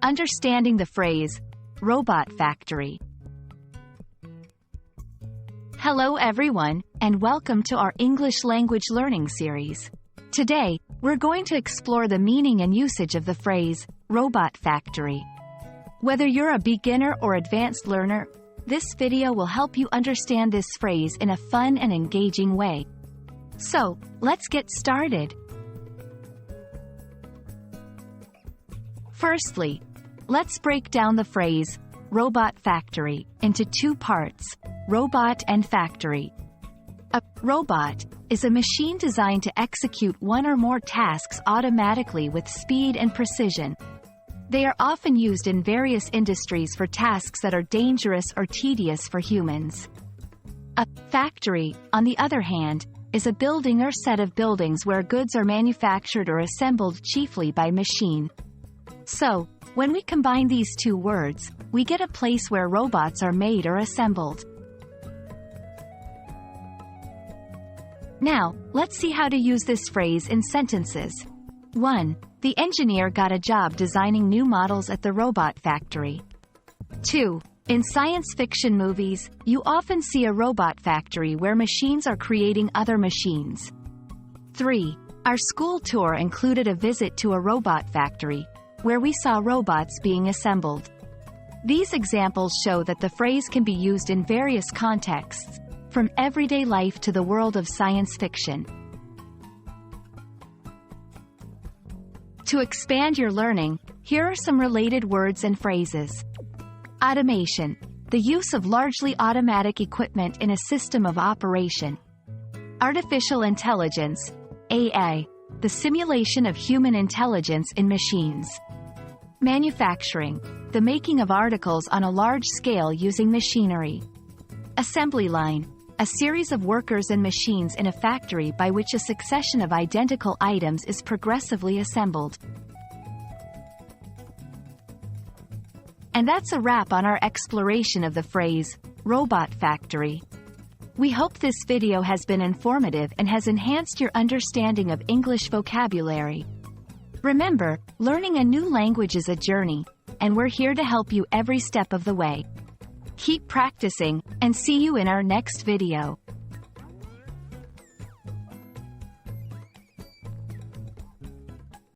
Understanding the phrase, robot factory. Hello everyone, and welcome to our English language learning series. Today, we're going to explore the meaning and usage of the phrase, robot factory. Whether you're a beginner or advanced learner, this video will help you understand this phrase in a fun and engaging way. So, let's get started. Firstly, let's break down the phrase, robot factory, into two parts, robot and factory. A robot is a machine designed to execute one or more tasks automatically with speed and precision. They are often used in various industries for tasks that are dangerous or tedious for humans. A factory, on the other hand, is a building or set of buildings where goods are manufactured or assembled chiefly by machine. So, when we combine these two words, we get a place where robots are made or assembled. Now, let's see how to use this phrase in sentences. 1. The engineer got a job designing new models at the robot factory. 2. In science fiction movies, you often see a robot factory where machines are creating other machines. 3. Our school tour included a visit to a robot factory, where we saw robots being assembled. These examples show that the phrase can be used in various contexts, from everyday life to the world of science fiction. To expand your learning, here are some related words and phrases. Automation, the use of largely automatic equipment in a system of operation. Artificial intelligence, AI, the simulation of human intelligence in machines. Manufacturing, the making of articles on a large scale using machinery. Assembly line, a series of workers and machines in a factory by which a succession of identical items is progressively assembled. And that's a wrap on our exploration of the phrase, robot factory. We hope this video has been informative and has enhanced your understanding of English vocabulary. Remember, learning a new language is a journey, and we're here to help you every step of the way. Keep practicing, and see you in our next video.